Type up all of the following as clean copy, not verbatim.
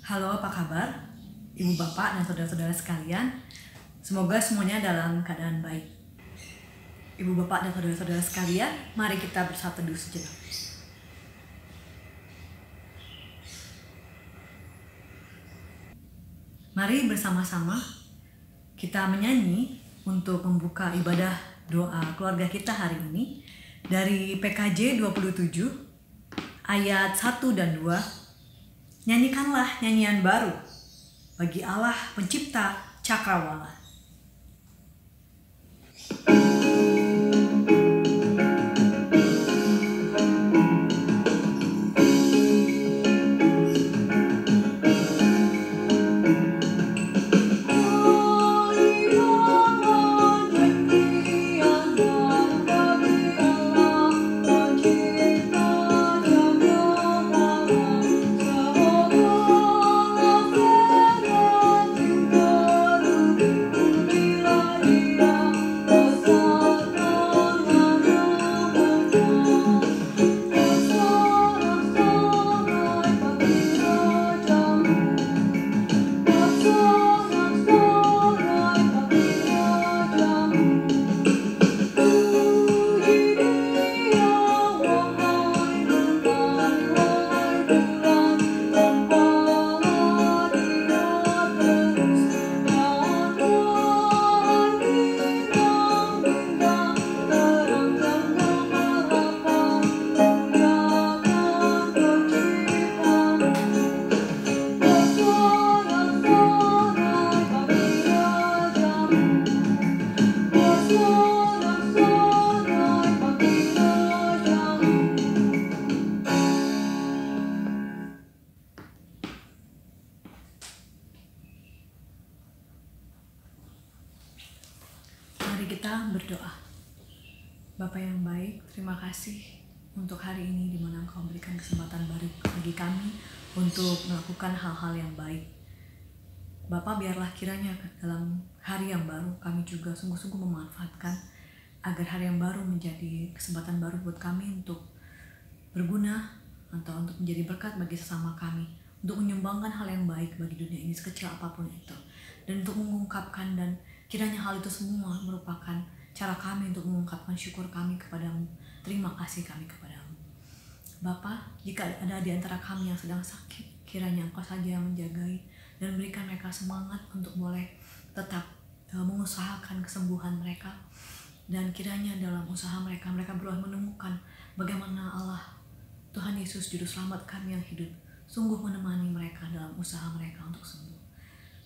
Halo, apa kabar? Ibu bapak dan saudara-saudara sekalian, semoga semuanya dalam keadaan baik. Ibu bapak dan saudara-saudara sekalian, mari kita bersatu teduh sejenak. Mari bersama-sama kita menyanyi untuk membuka ibadah doa keluarga kita hari ini dari PKJ 27 ayat 1 dan 2. Nyanyikanlah nyanyian baru bagi Allah pencipta cakrawala. Mari kita berdoa. Bapa yang baik, terima kasih untuk hari ini di mana Engkau memberikan kesempatan baru bagi kami untuk melakukan hal-hal yang baik. Bapa, biarlah kiranya dalam hari yang baru kami juga sungguh-sungguh memanfaatkan agar hari yang baru menjadi kesempatan baru buat kami untuk berguna atau untuk menjadi berkat bagi sesama kami, untuk menyumbangkan hal yang baik bagi dunia ini sekecil apapun itu, dan untuk mengungkapkan, dan kiranya hal itu semua merupakan cara kami untuk mengungkapkan syukur kami kepadamu, terima kasih kami kepadamu. Bapa, jika ada di antara kami yang sedang sakit, kiranya Engkau saja yang menjagai dan berikan mereka semangat untuk boleh tetap mengusahakan kesembuhan mereka, dan kiranya dalam usaha mereka boleh menemukan bagaimana Allah Tuhan Yesus Juru Selamat kami yang hidup sungguh menemani mereka dalam usaha mereka untuk sembuh.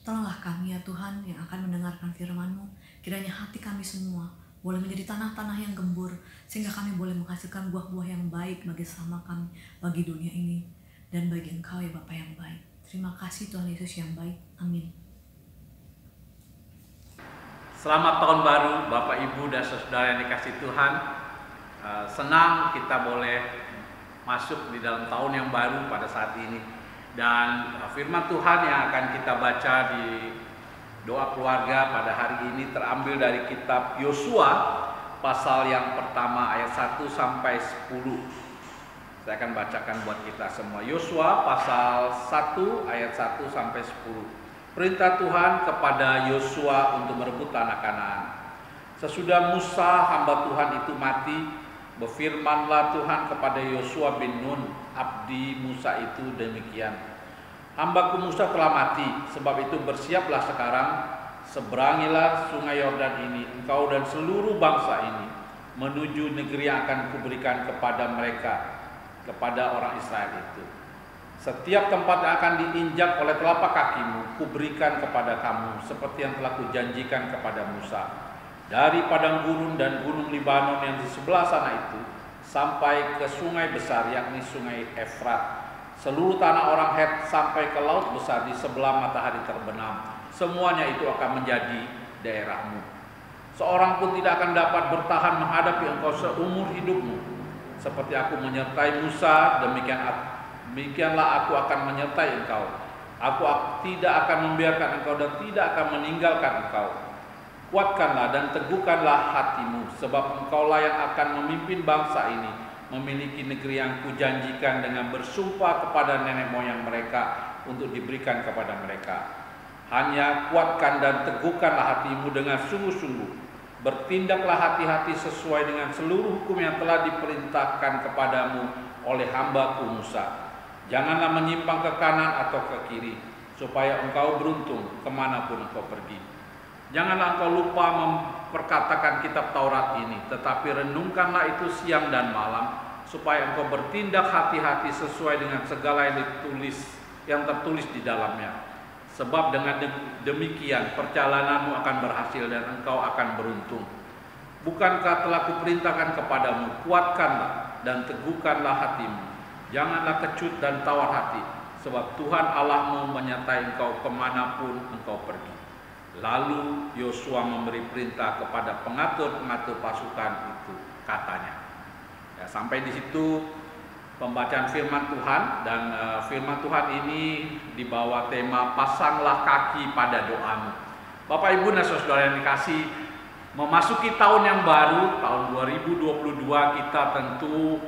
Tolonglah kami ya Tuhan yang akan mendengarkan firman-Mu, kiranya hati kami semua boleh menjadi tanah-tanah yang gembur, sehingga kami boleh menghasilkan buah-buah yang baik bagi sesama kami, bagi dunia ini, dan bagi Engkau ya Bapa yang baik. Terima kasih Tuhan Yesus yang baik. Amin. Selamat tahun baru Bapak Ibu dan saudara yang dikasihi Tuhan. Senang kita boleh masuk di dalam tahun yang baru pada saat ini. Dan firman Tuhan yang akan kita baca di doa keluarga pada hari ini terambil dari kitab Yosua pasal yang pertama ayat 1 sampai 10. Saya akan bacakan buat kita semua. Yosua pasal 1 ayat 1 sampai 10. Perintah Tuhan kepada Yosua untuk merebut tanah Kanaan. Sesudah Musa hamba Tuhan itu mati, berfirmanlah Tuhan kepada Yosua bin Nun, abdi Musa itu demikian. Hambaku Musa telah mati, sebab itu bersiaplah sekarang, seberangilah sungai Yordan ini, engkau dan seluruh bangsa ini, menuju negeri yang akan kuberikan kepada mereka, kepada orang Israel itu. Setiap tempat yang akan diinjak oleh telapak kakimu, kuberikan kepada kamu, seperti yang telah kujanjikan kepada Musa. Dari padang gurun dan gunung Libanon yang di sebelah sana itu, sampai ke sungai besar, yakni sungai Efrat, seluruh tanah orang Het sampai ke laut besar di sebelah matahari terbenam, semuanya itu akan menjadi daerahmu. Seorang pun tidak akan dapat bertahan menghadapi engkau seumur hidupmu. Seperti aku menyertai Musa, demikianlah aku akan menyertai engkau. Aku tidak akan membiarkan engkau dan tidak akan meninggalkan engkau. Kuatkanlah dan teguhkanlah hatimu, sebab engkaulah yang akan memimpin bangsa ini memiliki negeri yang kujanjikan dengan bersumpah kepada nenek moyang mereka, untuk diberikan kepada mereka. Hanya kuatkan dan teguhkanlah hatimu dengan sungguh-sungguh. Bertindaklah hati-hati sesuai dengan seluruh hukum yang telah diperintahkan kepadamu oleh hamba-Ku Musa. Janganlah menyimpang ke kanan atau ke kiri, supaya engkau beruntung kemanapun engkau pergi. Janganlah engkau lupa memperkatakan kitab Taurat ini, tetapi renungkanlah itu siang dan malam, supaya engkau bertindak hati-hati sesuai dengan segala yang tertulis di dalamnya. Sebab dengan demikian perjalananmu akan berhasil dan engkau akan beruntung. Bukankah telah kuperintahkan kepadamu, kuatkanlah dan teguhkanlah hatimu. Janganlah kecut dan tawar hati, sebab Tuhan Allahmu menyertai engkau kemanapun engkau pergi. Lalu Yosua memberi perintah kepada pengatur-pengatur pasukan itu, katanya. Ya, sampai di situ pembacaan firman Tuhan, dan firman Tuhan ini dibawa tema pasanglah kaki pada doamu. Bapak Ibu dan Saudara yang dikasih, memasuki tahun yang baru, tahun 2022, kita tentu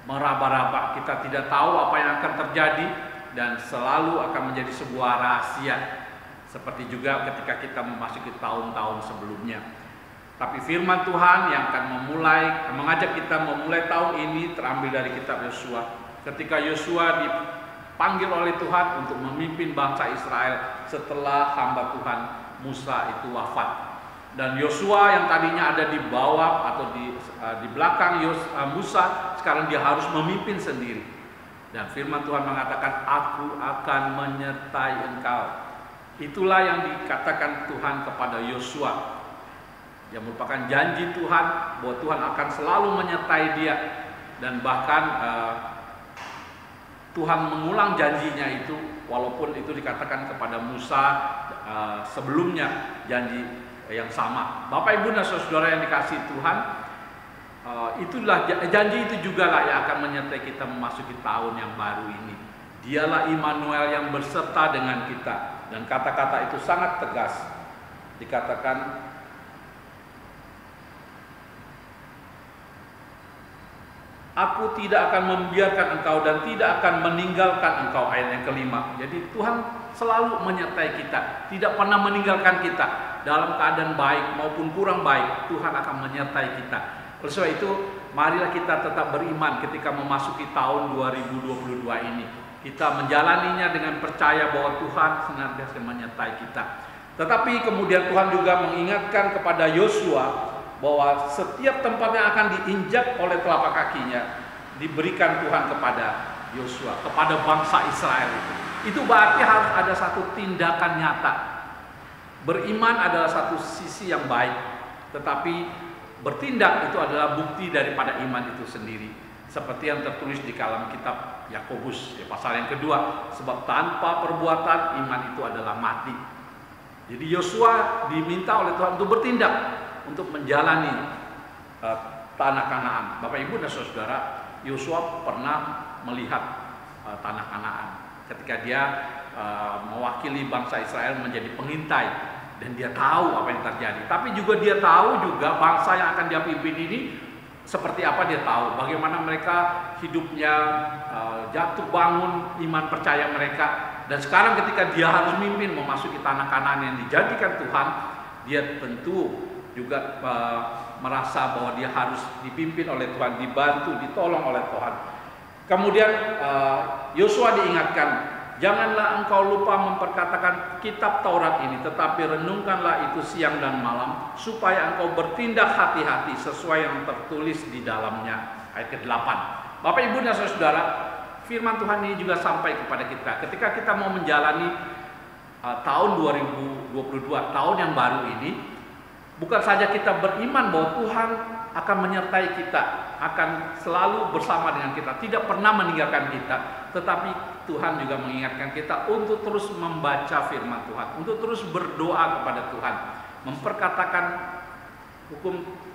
meraba-raba, kita tidak tahu apa yang akan terjadi dan selalu akan menjadi sebuah rahasia, seperti juga ketika kita memasuki tahun-tahun sebelumnya. Tapi firman Tuhan yang akan mengajak kita memulai tahun ini terambil dari kitab Yosua. Ketika Yosua dipanggil oleh Tuhan untuk memimpin bangsa Israel setelah hamba Tuhan Musa itu wafat. Dan Yosua yang tadinya ada di bawah atau di belakang Musa, sekarang dia harus memimpin sendiri. Dan firman Tuhan mengatakan, aku akan menyertai engkau. Itulah yang dikatakan Tuhan kepada Yosua, yang merupakan janji Tuhan bahwa Tuhan akan selalu menyertai dia. Dan bahkan Tuhan mengulang janjinya itu, walaupun itu dikatakan kepada Musa sebelumnya janji yang sama. Bapak Ibu dan Saudara yang dikasihi Tuhan, itulah janji itu juga lah yang akan menyertai kita memasuki tahun yang baru ini. Dialah Immanuel yang berserta dengan kita. Dan kata-kata itu sangat tegas, dikatakan, aku tidak akan membiarkan engkau dan tidak akan meninggalkan engkau. Ayat yang kelima. Jadi Tuhan selalu menyertai kita, tidak pernah meninggalkan kita. Dalam keadaan baik maupun kurang baik, Tuhan akan menyertai kita. Oleh sebab itu, marilah kita tetap beriman ketika memasuki tahun 2022 ini. Kita menjalaninya dengan percaya bahwa Tuhan senantiasa menyertai kita. Tetapi kemudian Tuhan juga mengingatkan kepada Yosua bahwa setiap tempat yang akan diinjak oleh telapak kakinya diberikan Tuhan kepada Yosua, kepada bangsa Israel itu. Itu berarti harus ada satu tindakan nyata. Beriman adalah satu sisi yang baik, tetapi bertindak itu adalah bukti daripada iman itu sendiri. Seperti yang tertulis di dalam kitab Yakobus pasal yang kedua, sebab tanpa perbuatan iman itu adalah mati. Jadi Yosua diminta oleh Tuhan untuk bertindak, untuk menjalani tanah Kanaan. Bapak Ibu dan Saudara, Yosua pernah melihat tanah Kanaan ketika dia mewakili bangsa Israel menjadi pengintai, dan dia tahu apa yang terjadi. Tapi juga dia tahu juga bangsa yang akan dia pimpin ini seperti apa. Dia tahu bagaimana mereka hidupnya, jatuh bangun iman percaya mereka. Dan sekarang ketika dia harus memimpin memasuki tanah Kanaan yang dijanjikan Tuhan, dia tentu juga merasa bahwa dia harus dipimpin oleh Tuhan, dibantu, ditolong oleh Tuhan. Kemudian Yosua diingatkan, janganlah engkau lupa memperkatakan kitab Taurat ini, tetapi renungkanlah itu siang dan malam, supaya engkau bertindak hati-hati sesuai yang tertulis di dalamnya. Ayat ke-8. Bapak Ibu dan Saudara, firman Tuhan ini juga sampai kepada kita ketika kita mau menjalani tahun 2022, tahun yang baru ini. Bukan saja kita beriman bahwa Tuhan akan menyertai kita, akan selalu bersama dengan kita, tidak pernah meninggalkan kita, tetapi Tuhan juga mengingatkan kita untuk terus membaca firman Tuhan, untuk terus berdoa kepada Tuhan, memperkatakan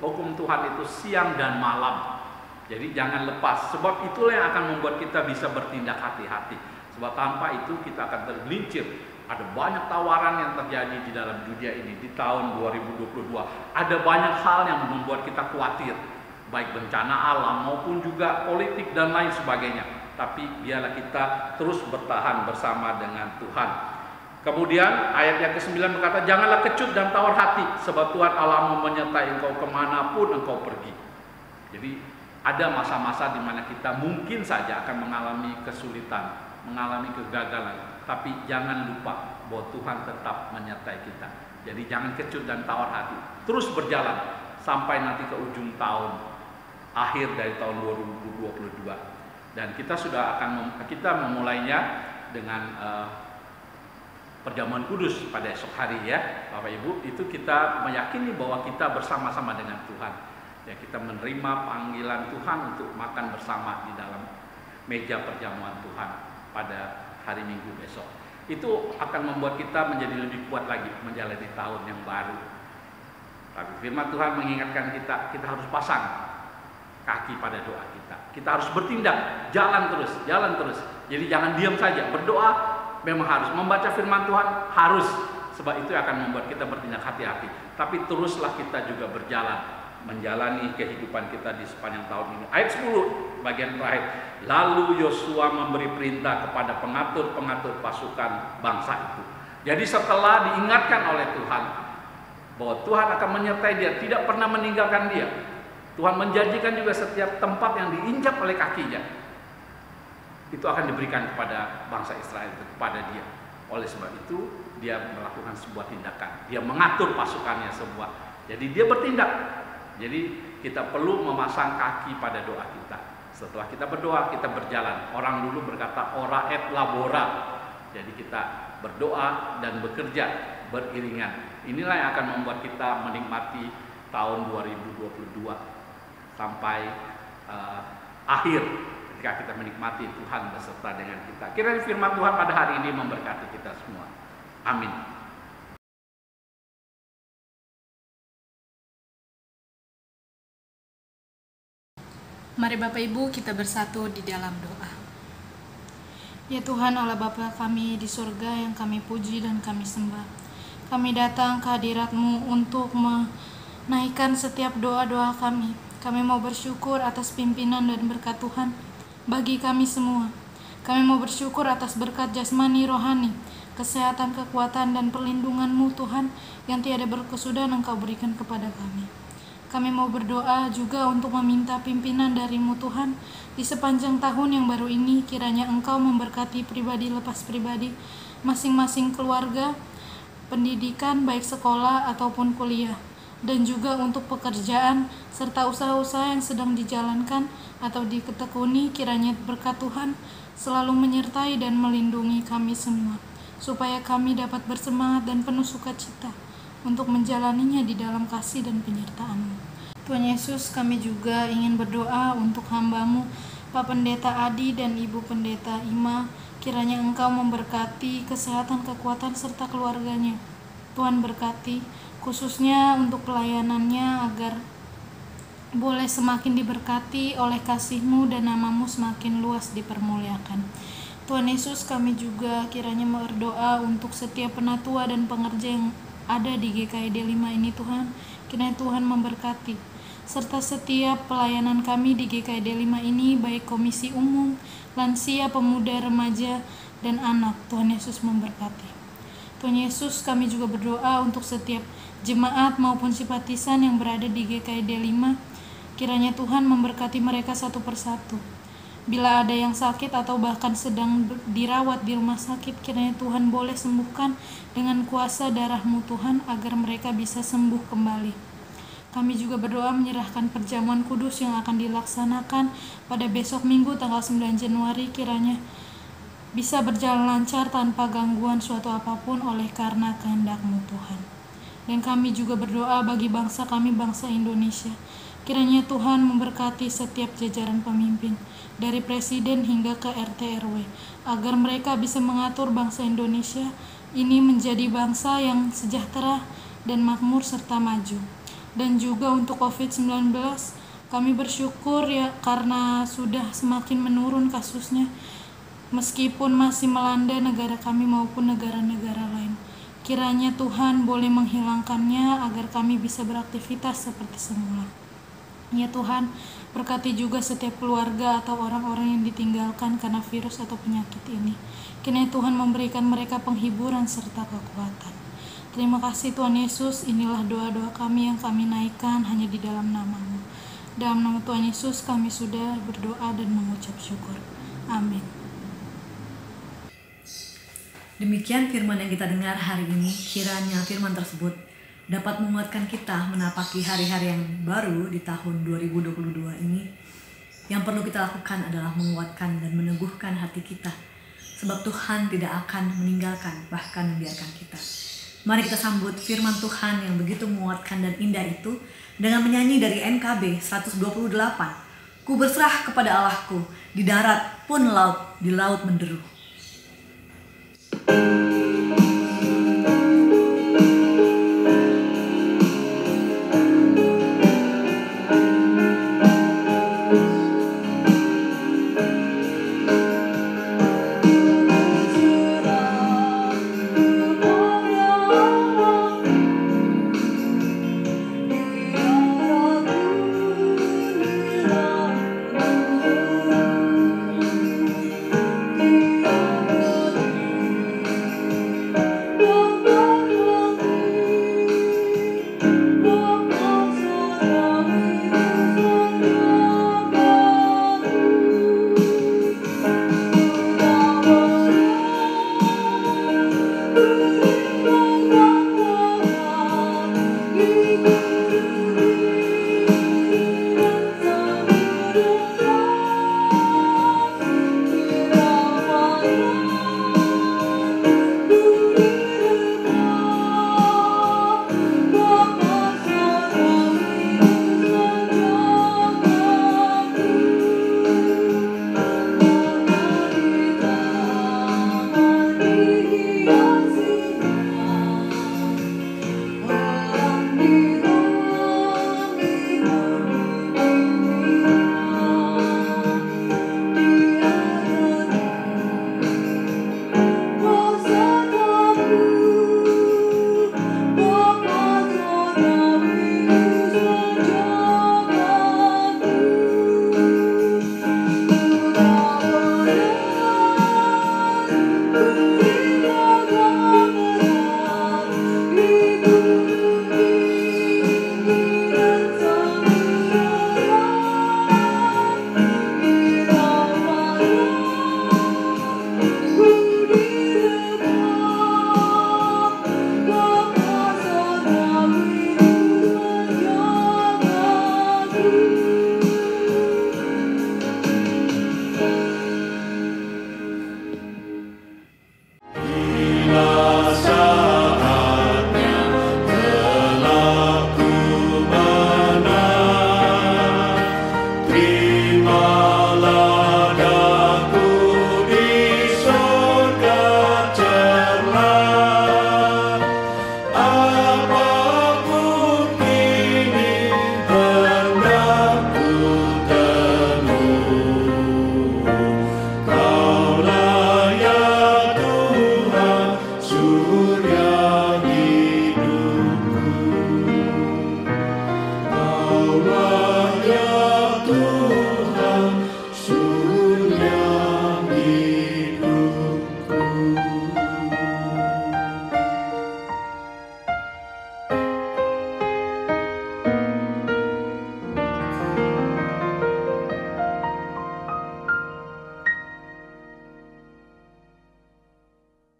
hukum Tuhan itu siang dan malam. Jadi jangan lepas, sebab itulah yang akan membuat kita bisa bertindak hati-hati. Sebab tanpa itu kita akan tergelincir. Ada banyak tawaran yang terjadi di dalam dunia ini di tahun 2022. Ada banyak hal yang membuat kita khawatir, baik bencana alam maupun juga politik dan lain sebagainya. tapi biarlah kita terus bertahan bersama dengan Tuhan. Kemudian ayat yang ke-9 berkata, janganlah kecut dan tawar hati, sebab Tuhan Allahmu menyertai engkau kemanapun engkau pergi. Jadi ada masa-masa di mana kita mungkin saja akan mengalami kesulitan, mengalami kegagalan, tapi jangan lupa bahwa Tuhan tetap menyertai kita. Jadi jangan kecut dan tawar hati, terus berjalan sampai nanti ke ujung tahun akhir dari tahun 2022. Dan kita sudah akan kita memulainya dengan perjamuan kudus pada esok hari ya Bapak Ibu. Itu kita meyakini bahwa kita bersama-sama dengan Tuhan ya, kita menerima panggilan Tuhan untuk makan bersama di dalam meja perjamuan Tuhan pada hari Minggu besok. Itu akan membuat kita menjadi lebih kuat lagi menjalani tahun yang baru. Tapi firman Tuhan mengingatkan kita harus pasang kaki pada doa kita. Kita harus bertindak, jalan terus. Jadi jangan diam saja, berdoa memang harus, membaca firman Tuhan harus, sebab itu akan membuat kita bertindak hati-hati. Tapi teruslah kita juga berjalan, menjalani kehidupan kita di sepanjang tahun ini. Ayat 10 bagian terakhir, lalu Yosua memberi perintah kepada pengatur-pengatur pasukan bangsa itu. Jadi setelah diingatkan oleh Tuhan bahwa Tuhan akan menyertai dia, tidak pernah meninggalkan dia, Tuhan menjanjikan juga setiap tempat yang diinjak oleh kakinya itu akan diberikan kepada bangsa Israel, kepada dia. Oleh sebab itu dia melakukan sebuah tindakan, dia mengatur pasukannya semua. Jadi dia bertindak. Jadi kita perlu memasang kaki pada doa kita. Setelah kita berdoa, kita berjalan. Orang dulu berkata ora et labora. Jadi kita berdoa dan bekerja beriringan. Inilah yang akan membuat kita menikmati tahun 2022 sampai akhir, ketika kita menikmati Tuhan beserta dengan kita. Kiranya firman Tuhan pada hari ini memberkati kita semua. Amin. Mari Bapak Ibu kita bersatu di dalam doa. Ya Tuhan Allah Bapa kami di surga yang kami puji dan kami sembah. Kami datang ke hadirat-Mu untuk menaikkan setiap doa-doa kami. Kami mau bersyukur atas pimpinan dan berkat Tuhan bagi kami semua. Kami mau bersyukur atas berkat jasmani rohani, kesehatan, kekuatan, dan perlindungan-Mu Tuhan yang tiada berkesudahan Engkau berikan kepada kami. Kami mau berdoa juga untuk meminta pimpinan dari-Mu Tuhan di sepanjang tahun yang baru ini. Kiranya Engkau memberkati pribadi lepas pribadi, masing-masing keluarga, pendidikan baik sekolah ataupun kuliah, dan juga untuk pekerjaan serta usaha-usaha yang sedang dijalankan atau ditekuni. Kiranya berkat Tuhan selalu menyertai dan melindungi kami semua, supaya kami dapat bersemangat dan penuh sukacita untuk menjalaninya di dalam kasih dan penyertaan-Mu. Tuhan Yesus, kami juga ingin berdoa untuk hamba-Mu Pak Pendeta Adi dan Ibu Pendeta Ima. Kiranya Engkau memberkati kesehatan, kekuatan, serta keluarganya. Tuhan berkati khususnya untuk pelayanannya agar boleh semakin diberkati oleh kasih-Mu dan nama-Mu semakin luas dipermuliakan. Tuhan Yesus, kami juga kiranya berdoa untuk setiap penatua dan pengerja yang ada di GKID 5 ini Tuhan. Kiranya Tuhan memberkati serta setiap pelayanan kami di GKID 5 ini, baik komisi umum, lansia, pemuda, remaja, dan anak. Tuhan Yesus memberkati. Tuhan Yesus, kami juga berdoa untuk setiap jemaat maupun simpatisan yang berada di GKID 5. Kiranya Tuhan memberkati mereka satu persatu. Bila ada yang sakit atau bahkan sedang dirawat di rumah sakit, kiranya Tuhan boleh sembuhkan dengan kuasa darah-Mu Tuhan, agar mereka bisa sembuh kembali. Kami juga berdoa menyerahkan perjamuan kudus yang akan dilaksanakan pada besok Minggu tanggal 9 Januari. Kiranya bisa berjalan lancar tanpa gangguan suatu apapun oleh karena kehendak-Mu Tuhan. Dan kami juga berdoa bagi bangsa kami, bangsa Indonesia. Kiranya Tuhan memberkati setiap jajaran pemimpin, dari presiden hingga ke RT RW, agar mereka bisa mengatur bangsa Indonesia ini menjadi bangsa yang sejahtera dan makmur serta maju. Dan juga untuk COVID-19, kami bersyukur ya karena sudah semakin menurun kasusnya, meskipun masih melanda negara kami maupun negara-negara lain. Kiranya Tuhan boleh menghilangkannya agar kami bisa beraktivitas seperti semula. Ya Tuhan, berkati juga setiap keluarga atau orang-orang yang ditinggalkan karena virus atau penyakit ini. Kiranya Tuhan memberikan mereka penghiburan serta kekuatan. Terima kasih Tuhan Yesus, inilah doa-doa kami yang kami naikkan hanya di dalam nama-Mu. Dalam nama Tuhan Yesus kami sudah berdoa dan mengucap syukur. Amin. Demikian firman yang kita dengar hari ini. Kiranya firman tersebut dapat menguatkan kita menapaki hari-hari yang baru di tahun 2022 ini. Yang perlu kita lakukan adalah menguatkan dan meneguhkan hati kita, sebab Tuhan tidak akan meninggalkan bahkan membiarkan kita. Mari kita sambut firman Tuhan yang begitu menguatkan dan indah itu dengan menyanyi dari NKB 128. Ku berserah kepada Allahku, di darat pun laut, di laut menderu.